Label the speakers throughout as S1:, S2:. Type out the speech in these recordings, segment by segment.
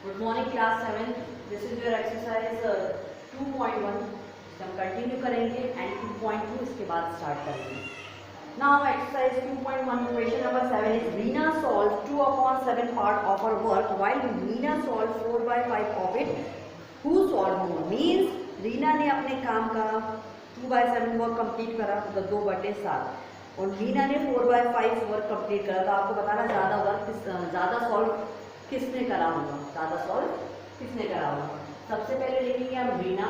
S1: Good morning class 7. This is your exercise 2.1. हम continue करेंगे and 2.2 इसके बाद स्टार्ट करेंगे. Now exercise 2.1 question number 7 is Reena solved 2/7 part of her work while Meena solved 4/5 of it. Who solved more? Means Reena ने अपने काम का 2/7 work complete करा, तो 2/7 और मीना ने 4/5 वर्क कंप्लीट करा. तो आपको बताना ज़्यादा सॉल्व किसने करा होगा. ज़्यादा सॉल्व किसने करा होगा. सबसे पहले लिखेंगे हम Reena.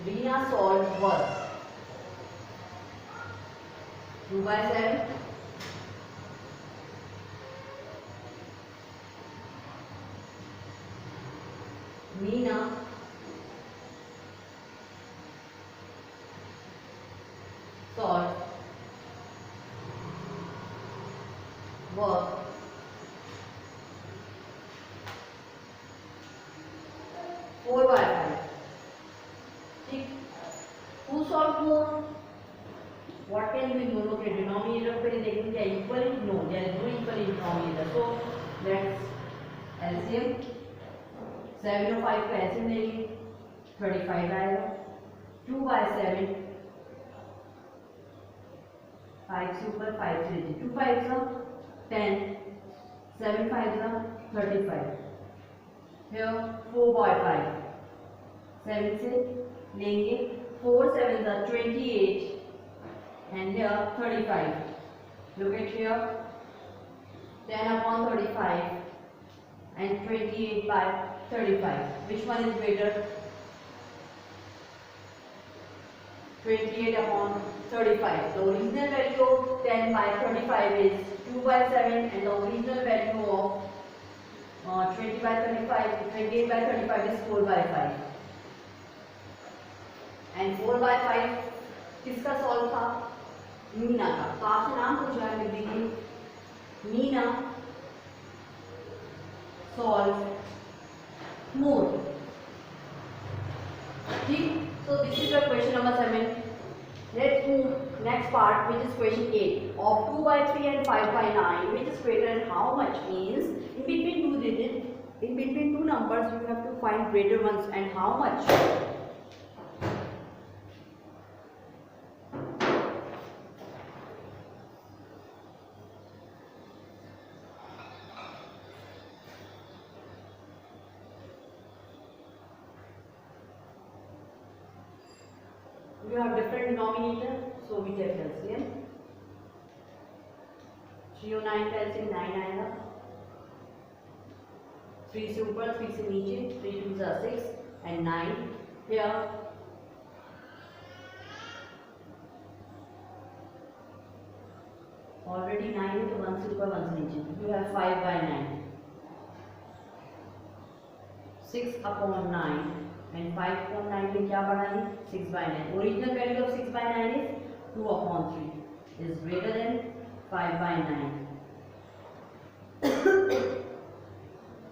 S1: Reena solve work 2/7. Meena solve work 4/5. ठीक. Who solve more? What can be more? Okay, denominator पे देखेंगे क्या equal? No, there is no equal in denominator. So let's LCM 7 और 5 का LCM लेंगे 35 आएगा. 2/7 5 से ऊपर 5 से नीचे 2 5 का 10 7 5 का 35. here 4/5 7 से लेंगे 4 7 का 28 and here 35. look at here 10/35 and 28/35. which one is greater? 28/35. The original value of 10/35 is 2/7 and the original value of 28/35 is 4/5. And 4/5 किसका सॉल्व था? मीना का. तो आपसे नाम पूछा है, लिख दीजिए मीना सॉल्व मोर. ठीक. So this is your question number 7. Let's move next part, which is question 8. Of 2/3 and 5/9, which is greater and how much? Means in between two digits, in between two numbers, you have to find greater ones and how much. You have different denominator, so we take LCM. 3 और 9 का LCM 9 आएगा. 3 से ऊपर 3 से नीचे 3 2 are 6 and 9. here already 9 है, तो 1 से ऊपर 1 से नीचे. you have 5/9 6/9 and 5/9 में क्या बढ़ा है? 6/9. Original value of 6/9 is 2/3 is greater than 5/9.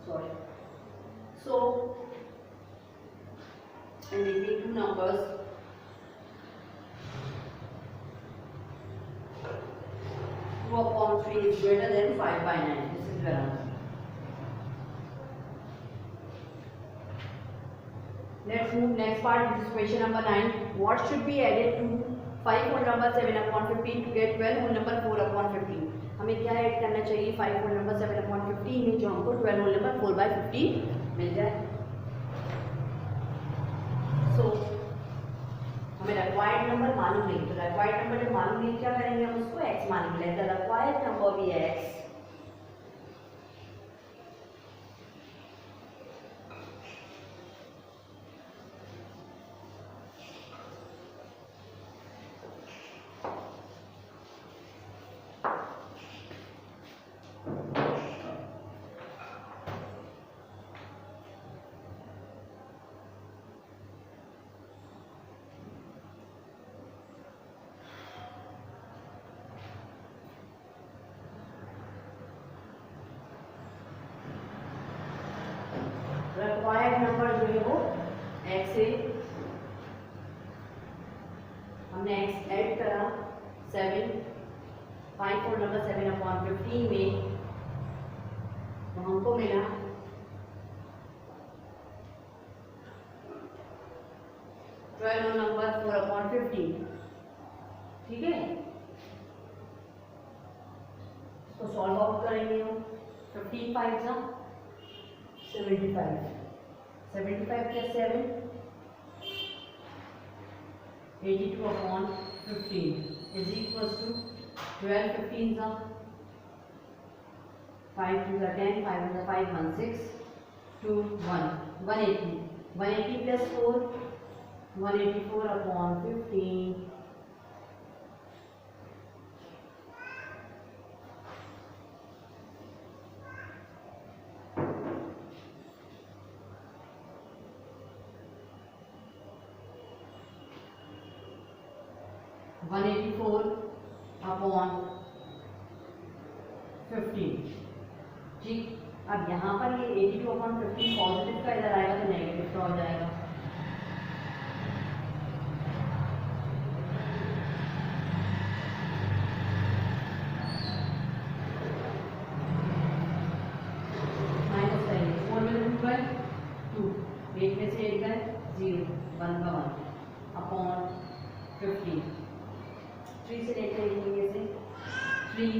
S1: sorry. So in between two numbers, 2/3 is greater than 5/9. This is your answer. Let's move next part, which is question number 9. What should be added to 5 whole number 7/15 to get 12 whole number 4/15? हमें क्या add करना चाहिए 5 whole number 7/15 में, जो हमको 12 whole number 4/15 मिल जाए. So हमें required number मालूम नहीं, तो रिक्वायर्ड नंबर जब मालूम नहीं क्या करेंगे, हम उसको x मान के लेते हैं. रिक्वायर्ड नंबर भी x. रिक्वायर्ड नंबर जो है वो x है. हमने x ऐड करा 7, फाइव होल नंबर 7/15 में तो हमको मिला 12 होल नंबर 4/15। ठीक है, इसको सॉल्व आउट करेंगे हम। 15 5 जा 75, 75 प्लस 7 82/15 इज इक्वल्स टू 12 15 जा 5 2 जा 10, 5 1 जा 5 1 6 2 1 180, 180 प्लस 4 184/15 184/15। ठीक, अब यहाँ पर ये 82/15 पॉजिटिव का इधर आएगा तो नेगेटिव का हो जाएगा। माइनस करेंगे 4 में 2 बाय 2, 8 में से 8 गए 0, 1 का 1/15। 3 से लेते हैं से 3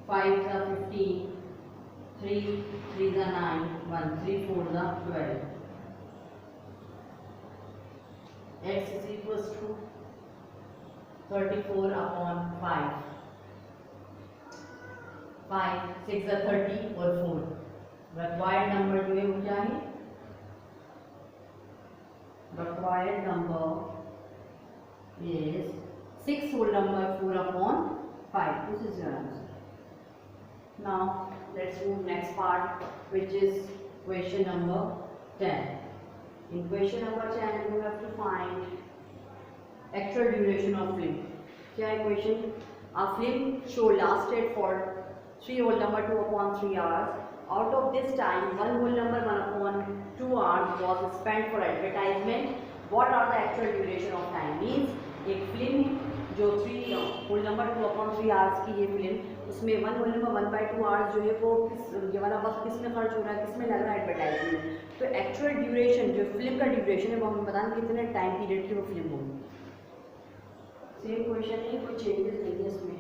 S1: 5 जा 15, 3 3 जा 9, 1 3 4 जा 12। x is equals to 34/5, 5 6 जा 30 और 4। रिक्वायर्ड नंबर जो है वो क्या है? Required number is 6 whole number 4/5. This is your answer. Now let's move next part, which is question number 10. In question number 10 you have to find actual duration of film. क्या है question? A film show lasted for 3 whole number 2/3 hours. Out of this time 1 whole number 1/2 hours was spent for advertisement. What are the actual duration of time? Means एक film जो 3 whole number 2/3 hours की ये film, उसमें 1 whole number 1/2 hours जो है वो ये वाला वक्त किस में खर्च हो रहा है, किस में लग रहा है? एडवर्टाइजमेंट। तो एक्चुअल ड्यूरेशन जो फिल्म का ड्यूरेशन है वो हमें बताना कितने टाइम पीरियड की वो फिल्म होगी। सेम क्वेश्चन है, कोई चेंजेस नहीं है इसमें।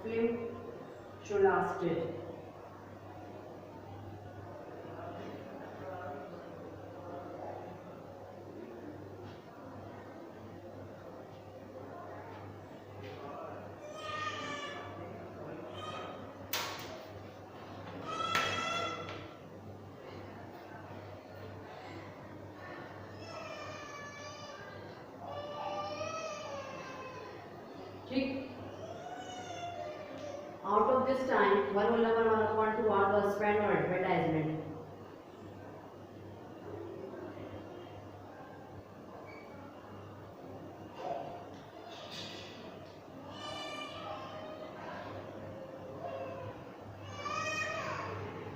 S1: Film show lasted ठीक। Out of this time 1 whole number 1/2 hour was spent on advertisement.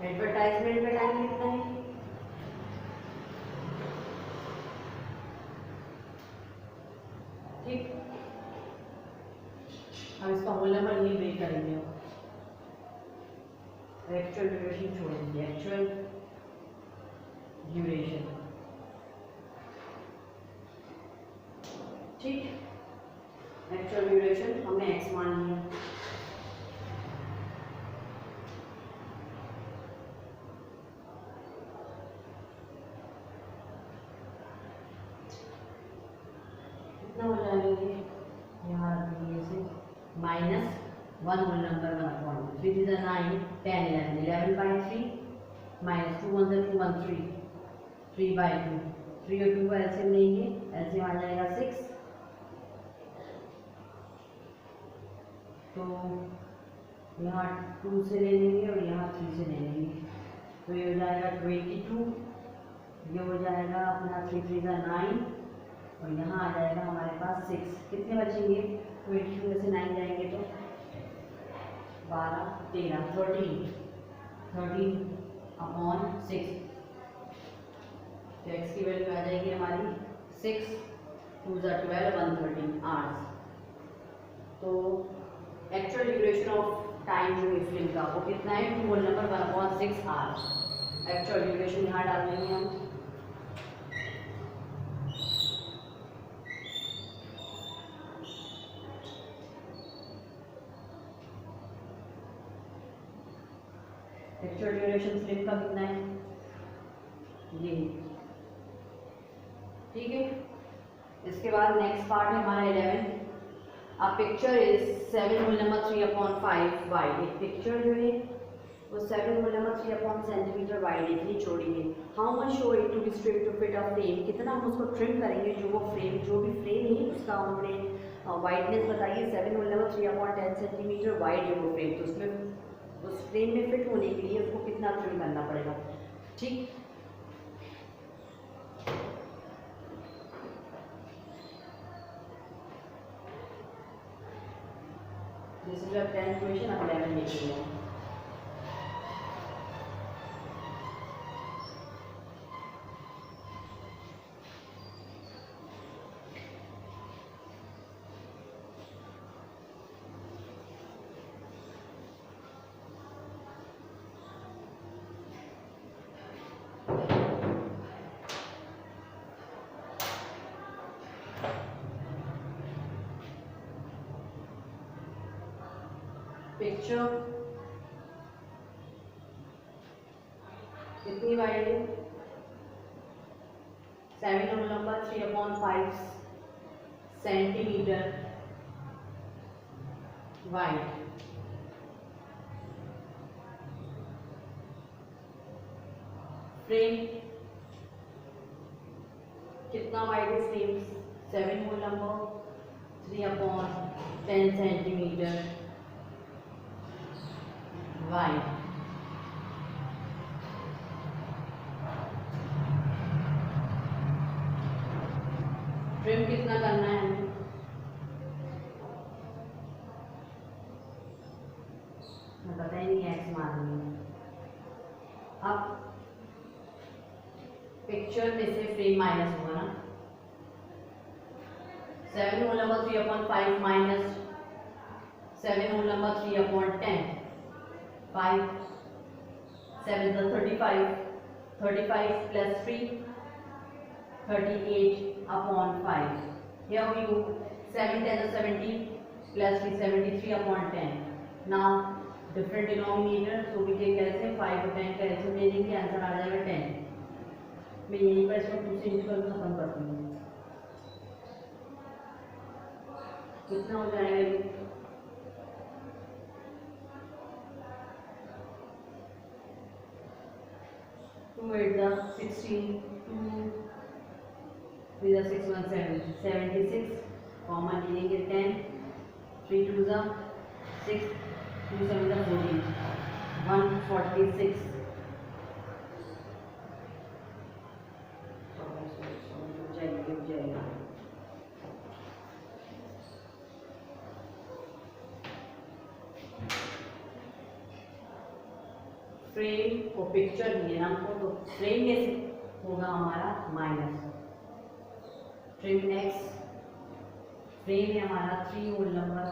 S1: Advertisement में टाइम कितना है? ठीक, अब इसका होल नंबर नहीं ब्रेक करेंगे, एक्चुअल ड्यूरेशन छोड़ देंगे। एक्चुअल ड्यूरेशन, ठीक, एक्चुअल ड्यूरेशन हमने x मान लिया। कितना हो जाएगा यहाँ से -1 होल नंबर 1/3, 3 is 9, 10 11 11/3 minus 2 1 2 1 3 3/2, 3 और 2 का एलसीएम लेंगे, एलसीएम आ जाएगा 6। तो यहाँ 2 से ले लेंगे और यहाँ 3 से ले लेंगे, तो ये हो जाएगा 22, ये हो जाएगा अपना 3 3 9, और यहाँ आ जाएगा हमारे पास 6। कितने बचेंगे? 22 में से 9 जाएंगे तो 12 13 13 अपॉन 6, तो x की वैल्यू आ जाएगी हमारी 6 2 12 113 आवर्स। तो एक्चुअल ड्यूरेशन ऑफ टाइम जो है फिल्म का वो कितना है? 2 whole number 1/6 hours. Actual duration यहाँ डाल देंगे हम। एक्चुअल ड्यूरेशन फिल्म का कितना है? ये, ठीक है। इसके बाद नेक्स्ट पार्ट है हमारा 11। A picture is 7 whole number 3/5 wide। एक पिक्चर जो है वो 7 whole number 3 सेंटीमीटर वाइड, इतनी चौड़ी है। How much show it to be strip to fit a frame, कितना हम उसको ट्रिम करेंगे, जो वो फ्रेम जो भी फ्रेम है उसका हमने वाइडनेस बताइए। 7 whole number 3/10 सेंटीमीटर वाइड है वो फ्रेम, तो उसमें उस फ्रेम में फिट होने के लिए उसको कितना ट्रिम करना पड़ेगा, ठीक। This is your 10th question. अब 11 देखेंगे। पिक्चर कितनी वाइड है? 7 whole number 3/5 centimetre wide. Frame कितना वाइड है? Frame 7 whole number 3/10 centimetre wide. Trim कितना करना है हमें? मैं पता ही नहीं, एक्स मारनी है। अब पिक्चर में से फ्रेम माइनस होगा ना, 7 whole number 3/5 minus 7 whole number 3/10, 5 7 35, 35 plus 3 38/5. Here we go, 7 10 70 plus 3 73/10. Now different denominator, so we take LCM 5 और 10 का LCM ले लेंगे, आंसर आ जाएगा 10। मैं यहीं पर इसको 2 से इंटू करके खत्म करती हूँ। कितना हो जाएगा ये? 2 8 16, 2 3 6 1 7 76, कॉमन ले लेंगे 10, 3 2 6, 2 7 14, 146। फ्रेम को पिक्चर दिए ना हमको, तो फ्रेम में से होगा हमारा माइनस। फ्रेम नेक्स्ट फ्रेम है हमारा 3 होल नंबर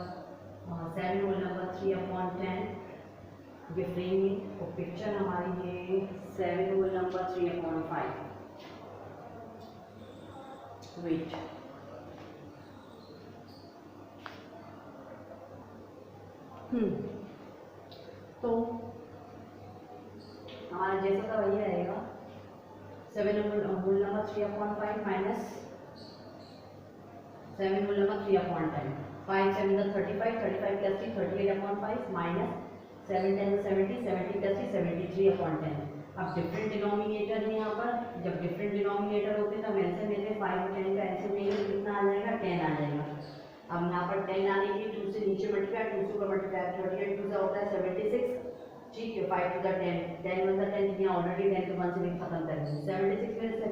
S1: 7 होल नंबर 3/10, ये फ्रेम है। और पिक्चर हमारी है 7 होल नंबर 3/5। वेट, तो हमारा जैसा का वही रहेगा, 7 whole number 3/5 minus 7 whole number 3/10, 5 7 35, 35 plus 3 38/5 minus 7 10 70, 70 plus 3 73/10। अब डिफरेंट डिनोमिनेटर है यहाँ पर, जब डिफरेंट डिनोमिनेटर होते हैं तो हम एलसीएम लेते हैं, 5 और 10 का एलसीएम लेंगे, कितना आ जाएगा? 10 आ जाएगा। अब यहाँ पर 10 आने के लिए 2 से नीचे मल्टीप्लाई 2 से मल्टीप्लाई 38 2 होता है 76, ठीक है 5 टू द 10 10 1 द 10 यहाँ ऑलरेडी 10 के 1 से भी खत्म कर देंगे 76 में से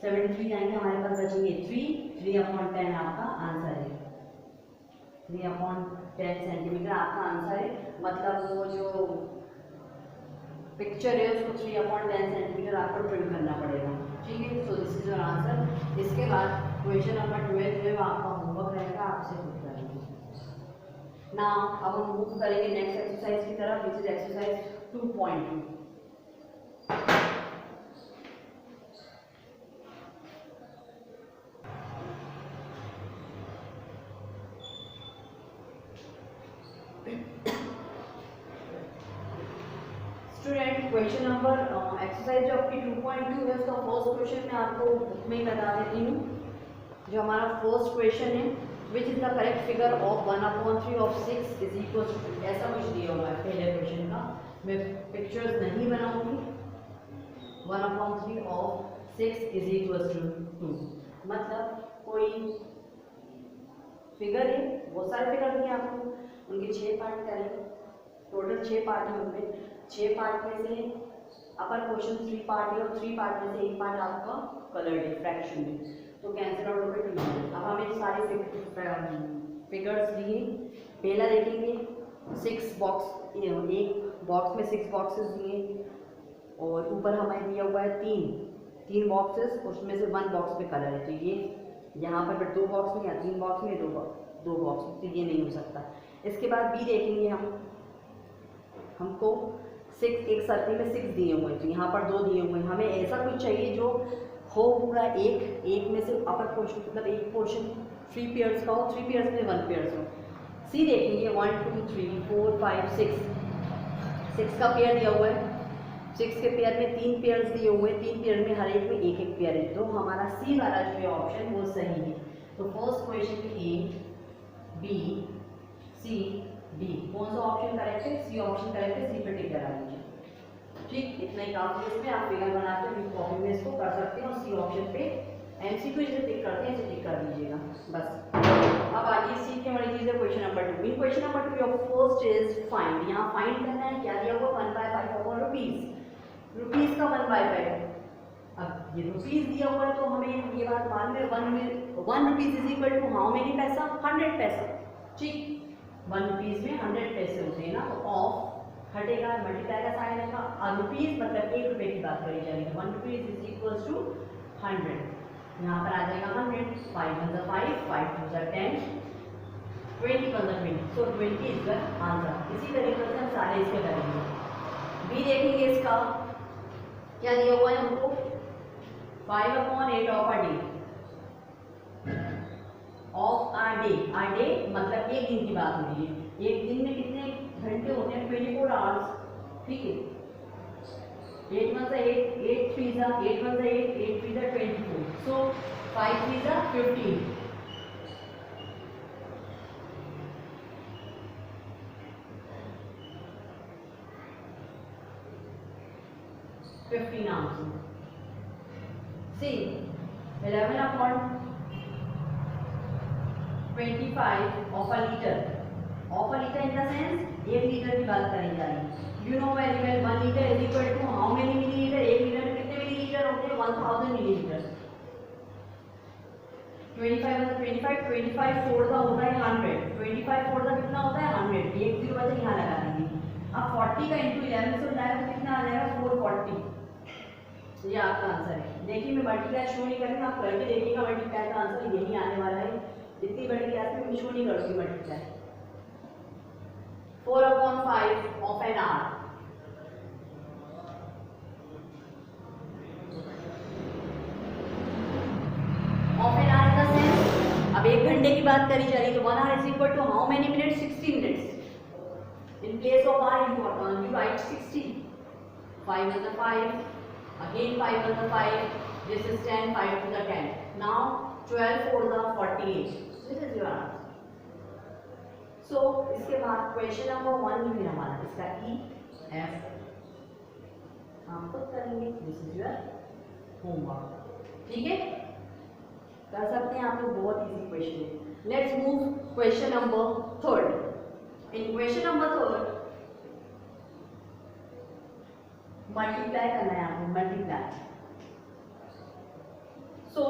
S1: 73 जाएंगे हमारे पास बचेंगे 3/10 आपका आंसर है 3/10 सेंटीमीटर आपका आंसर है। मतलब वो जो पिक्चर है उसको 3/10 सेंटीमीटर आपको प्रिंट करना पड़ेगा, ठीक है। So this is your answer. इसके बाद क्वेश्चन नंबर 12 जो आपका होमवर्क रहेगा आपसे खुद करेंगे ना। अब हम मूव करेंगे नेक्स्ट एक्सरसाइज की तरफ, which is exercise 2.2। Student question number exercise जो आपकी 2.2 है उसका फर्स्ट क्वेश्चन मैं आपको बुक में ही बता देती हूँ। जो हमारा फर्स्ट क्वेश्चन है, which is the correct figure of 1/3 of 6 is equal to, ऐसा कुछ दिया हुआ है पहले क्वेश्चन का। मैं पिक्चर्स नहीं बनाऊंगी। 1/3 ऑफ 6 इज इक्वल टू 2, मतलब कोई फिगर है, बहुत सारे फिगर दिए आपको, उनके 6 पार्ट करें, टोटल 6 पार्ट है उनमें। 6 पार्ट में से अपर पोर्शन 3 पार्ट है और 3 पार्ट में से 1 पार्ट आपका कलर्ड है फ्रैक्शन में, तो कैंसिल आउट होकर 2। अब हमें सारे फिगर्स दिए। पहला देखेंगे 6 बॉक्स, एक बॉक्स में 6 बॉक्सेस दिए और ऊपर हमें दिया हुआ है 3 बॉक्सेस, उसमें से 1 बॉक्स में कलर है। तो ये यहाँ पर 2 बॉक्स में या 3 बॉक्स में 2 बॉक्स में, तो ये नहीं हो सकता। इसके बाद बी देखेंगे हमको 6 एक सर्कल में 6 दिए हुए हैं, तो यहाँ पर 2 दिए हुए हैं। हमें ऐसा कुछ चाहिए जो हो पूरा एक में से अपर पोर्शन, मतलब एक पोर्शन 3 पेयर्स का हो, 3 पेयर्स में 1 पेयर्स हो। सी देखेंगे 1 2 3 4 5 6 का पेयर दिया हुआ है। 6 के पेयर में 3 पेयर्स दिए हुए हैं, 3 पेयर में हर एक में एक पेयर है, तो हमारा सी वाला जो है ऑप्शन वो सही है। तो फर्स्ट क्वेश्चन में ए बी सी डी, कौन सा ऑप्शन करेक्ट है? सी ऑप्शन करेक्ट है। सी पे टिक करा लीजिए, ठीक। इतना ही काफी है। इसमें आप फिगर बना के कॉपी में इसको कर सकते हैं और सी ऑप्शन पे एमसीक्यू जिसे टिक करते हैं इसे टिक कर दीजिएगा बस। अब आगे सीखने वाली चीज है question number 2। In question number 2 your first is find. यहाँ फाइंड करना है, क्या दिया हुआ 1/5 अपॉन रुपीज का 1/5। अब ये रुपीज दिया हुआ है तो हमें ये बात मालूम है 1 rupees is equal to how many paisa? 100 पैसा, ठीक। 1 रुपीज में 100 पैसे होते हैं ना, तो ऑफ हटेगा, मल्टीप्लाई का साइन आएगा, और रुपीज मतलब 1 रुपए की बात करी जाएगी। 1 रुपीज इज इक्वल टू 100, यहाँ पर आ जाएगा 100। 5 1 5 5 2 10 20 1 20, सो 20 इज द आंसर। इसी तरीके से हम सारे इसके करेंगे। बी देखेंगे, इसका क्या दिया हुआ है हमको 5/8 of a day. Of a day मतलब एक दिन की बात हो रही है। एक दिन में कितने घंटे होते हैं? 24 आवर्स, ठीक है। 8 1 8 8 3 8 1 8 8 3 24, so 5 3 15। 15 answer. C 11/25 of a litre. Of a litre in the sense 1 litre की बात करी जा रही है। You know very well 1 litre is equal to how many millilitre? 1 litre में कितने मिलीलीटर होते हैं? 1000 मिलीलीटर। 25 25 4 का होता है 100। 25 4 का कितना होता है? 100। एक 0 बचे यहाँ लगा देंगे। अब 40 का इंटू 11 से हो जाएगा तो कितना आ जाएगा? 440। ये आपका आंसर है। देखिए मैं मल्टीप्लाई शो नहीं करूँगा, आप करके देखिएगा मल्टीप्लाई का आंसर यही आने वाला है। इतनी बड़ी क्लास में मैं शो नहीं करूँगी multiply. 4/5 of an hour. Of an hour in the sense, अब 1 घंटे की बात करी जा रही है तो 1 hour is equal to how many minutes? 60 minutes. In place of are you right 60। 5 1 5 again 5 1 5, this is 10, 5 to the 10. Now 12 4 the 48. This is your answer. So इसके बाद क्वेश्चन नंबर 1 जो है हमारा, इसका E F हम खुद करेंगे। दिस इज योर होमवर्क, ठीक है, कर सकते हैं आप लोग। बहुत इजी क्वेश्चन है। Let's move question number 3। In question number 3 multiply करना है आपको, मल्टीप्लाई। सो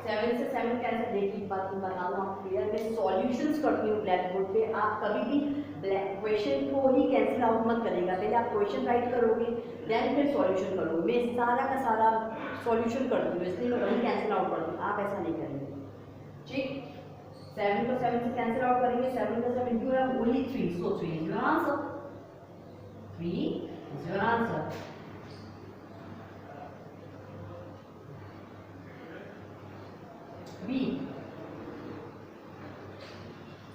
S1: 7 से 7 कैंसिल, देखिए बात मैं बता दूं आपको क्लियर, मैं सॉल्यूशंस करती हूँ ब्लैक बोर्ड पे। आप कभी भी क्वेश्चन को ही कैंसिल आउट मत करेगा, पहले आप क्वेश्चन राइट करोगे देन फिर सॉल्यूशन करोगे। मैं सारा का सारा सॉल्यूशन करती हूँ, इसलिए मैं वही कैंसिल आउट करती हूँ, आप ऐसा नहीं करेंगे, ठीक। 7 को 7 से कैंसिल आउट करेंगे, 7 का 7 you have only 3, so 3 is your answer, 3 is your answer. B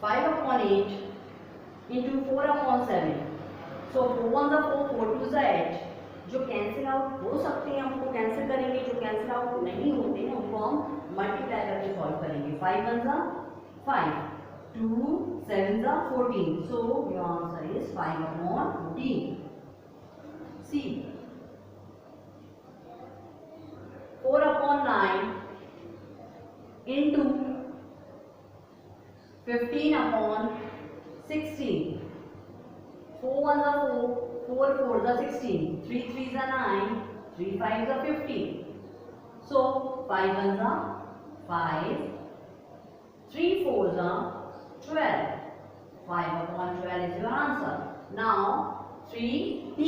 S1: 5/8 into 4/7, so 4 1 4, 4 2 8, जो कैंसिल आउट हो सकते हैं हमको कैंसिल करेंगे, जो कैंसिल आउट नहीं होते हैं उनको हम मल्टीप्लाई करके सॉल्व करेंगे। 5 1 5, 2 7 14, so your answer is 5/14। C 4/9 into 15/16, 4 1 4, 4 4 16, 3 3 9, 3 5 15, so 5 1 5, 3 4 12, 5/12 is your answer. Now 3D,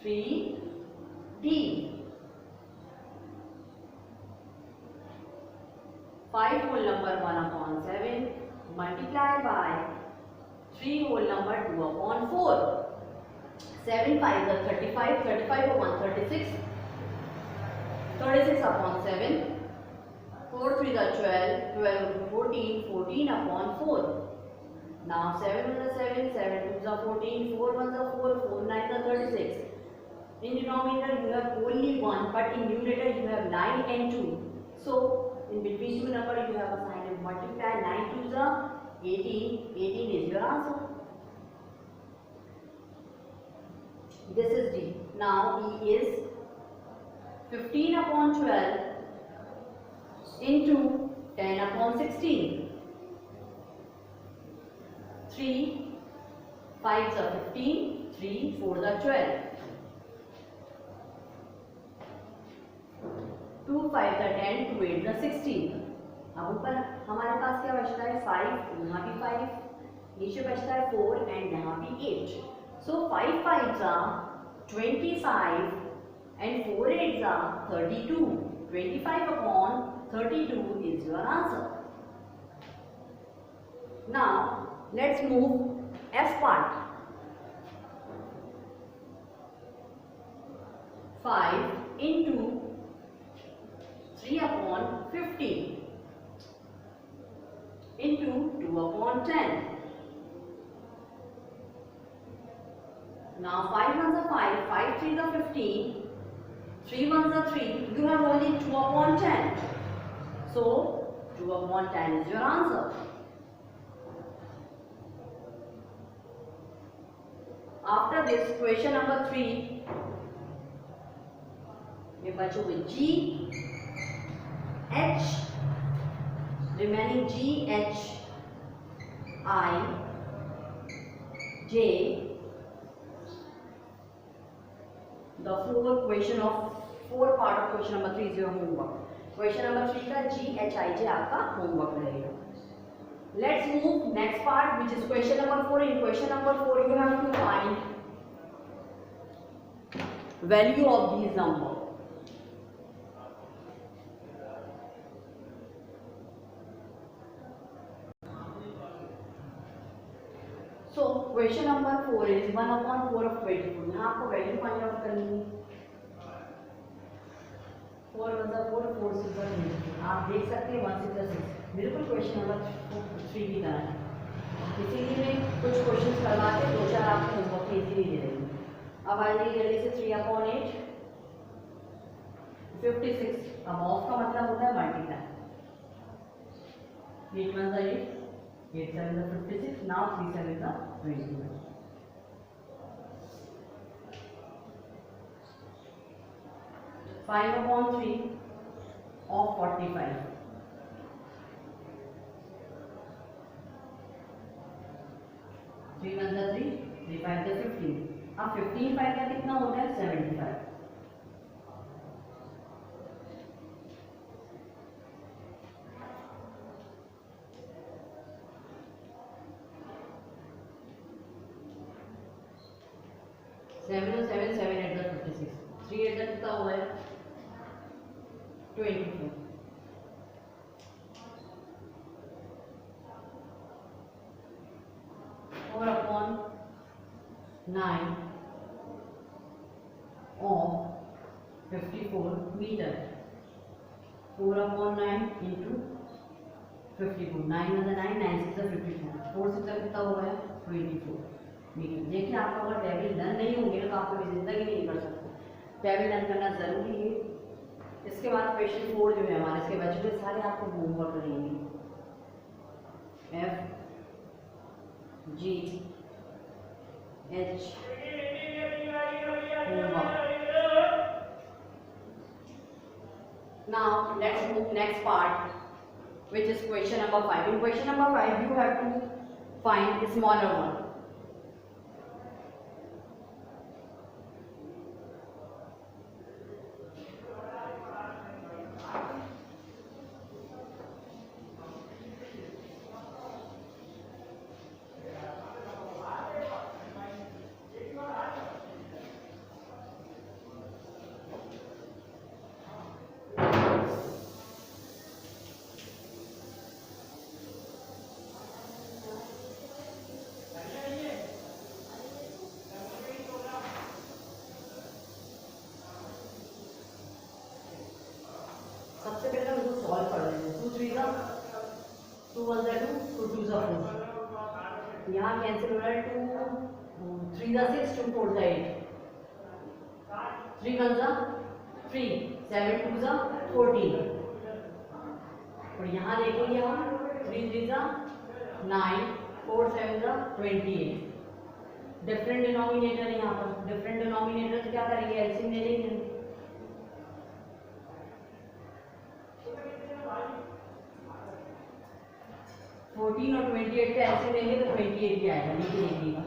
S1: 3D, 5 whole number 1/7 multiplied by 3 whole number 2/4, 7 5 35, 35/36, 36/7, 4 3 12, 12 14, 14/4. Now 7 1 7, 7 2 14, 4 1 4, 4 9 36. In denominator you have only 1, but in numerator you have 9 and 2. So in between two number you have assigned a multiply. 9 2 18, 18 is your answer. This is D. Now E is 15/12 into 10/16. 3 5 15, 3 4 12, 2 5 10, 2 8 16। अब ऊपर हमारे पास क्या बचता है 5, यहाँ भी 5, नीचे बचता है 4 एंड यहाँ भी 8। सो 5 5 25 and 4 8 32, 25/32 is your answer. Now let's move F part. 5 into 3/15 into 2/10. Now 5 1 5, 5 3 15, 3 1 3. You have only 2/10. So 2/10 is your answer. After this, question number 3, ये बच्चों में G H, remaining G H I J, the four part of question number 3 is your homework. Question number 3 का G H I J आपका homework रहेगा. Let's move next part, which is question number 4. In question number 4 you have to find value of these number. So question number 4 is 1/4 of 24. यहाँ आपको value find out करनी है। 4 1 4, 4 6 22। आप देख सकते हैं 1 6 6, बिल्कुल क्वेश्चन नंबर 3 की तरह है। इसीलिए मैं कुछ क्वेश्चन करवा के 2-4 आपको होमवर्क इजीली दे देंगे। अब आ जाइए जल्दी से 3/8 56। अब ऑफ का मतलब होता है multiply. 8 1 8, 8 7 56, now 3 7 21। Five upon 3 of 45. Three one जा थ्री, थ्री फाइव जा 15। अब 15 फाइव का कितना होता है 75। सेवन और seven, seven eight the 56, three eight the कितना हुआ है 24। और upon 9 of 54 metre. 4 upon 9 into 54, 9 में 9, 9 6 54, 4 6 कितना हुआ है 24 मीटर। देखिए आपका अगर टेबल डन नहीं होंगे तो आप कभी जिंदगी नहीं कर सकते, टेबल डन करना जरूरी है। इसके बाद क्वेश्चन 4 जो है हमारे, इसके बचे हुए सारे आपको होमवर्क रहेंगे। F G H homework. Now let's move next part, which is question number 5. In question number 5 you have to find a smaller one. सबसे पहले हम इसको सॉल्व कर लेंगे। 2 3 जा 2 1 जा 2, 2 2 जा 4, यहाँ कैंसिल हो रहा है 2 3 जा 6, 2 4 जा 8, 3 1 जा 3, 7 2 जा 14, और यहाँ देखेंगे हम 3 3 जा 9, 4 7 जा 28। डिफरेंट डिनोमिनेटर है यहाँ पर, डिफरेंट डिनोमिनेटर क्या करेंगे एलसीएम ले लेंगे। 14 और 28 का ऐसे लेंगे तो 28 ही आएगा, लिख लीजिएगा।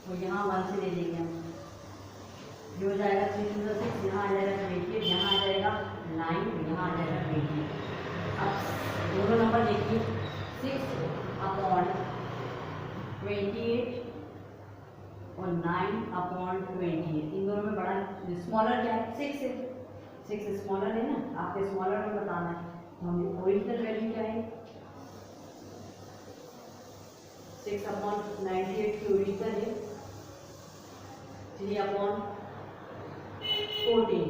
S1: तो यहाँ 1 से ले लेंगे हम, ये हो जाएगा 3 2 6, यहाँ आ जाएगा 28, यहाँ आ जाएगा 9, यहाँ आ जाएगा 28। अब दोनों नंबर देखिए 6 अपॉन 28 और 9 अपॉन 28, इन दोनों में बड़ा स्मॉलर क्या है 6 है, 6 स्मॉलर है ना, आपके स्मॉलर में बताना है। तो हमें ओरिजिनल वैल्यू क्या है 6 अपॉन 98 की ओरिजिनल है 3 अपॉन 14,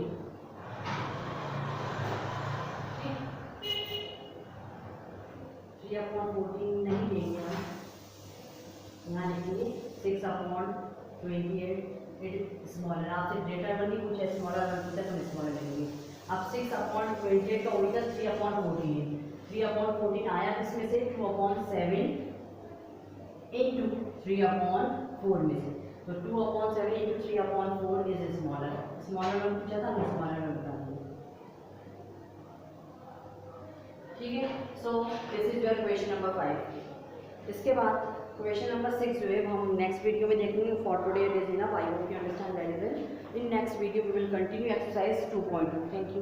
S1: 3 अपॉन 14 नहीं लेंगे हम, यहाँ लिखेंगे 6 अपॉन 28, इट स्मॉलर। आपसे ग्रेटर बनी कुछ है स्मॉलर बनता है तो स्मॉलर लेंगे। अब 6 अपॉन 28 का ओरिजिनल 3 अपॉन 14 है, 3 अपॉन 14 आया किसमें से 2 अपॉन 7 इंटू 3 अपॉन 4 में से, तो 2 upon 7 into 3 upon 4 is smaller. Smaller में पूछा था, मैं स्मॉलर में बता दूँ। ठीक है, so this is your question number 5। इसके बाद क्वेश्चन नंबर 6 जो है वो हम नेक्स्ट वीडियो में देखेंगे। For today it is enough, I hope you understand very well. In next video we will continue exercise 2.2। Thank you.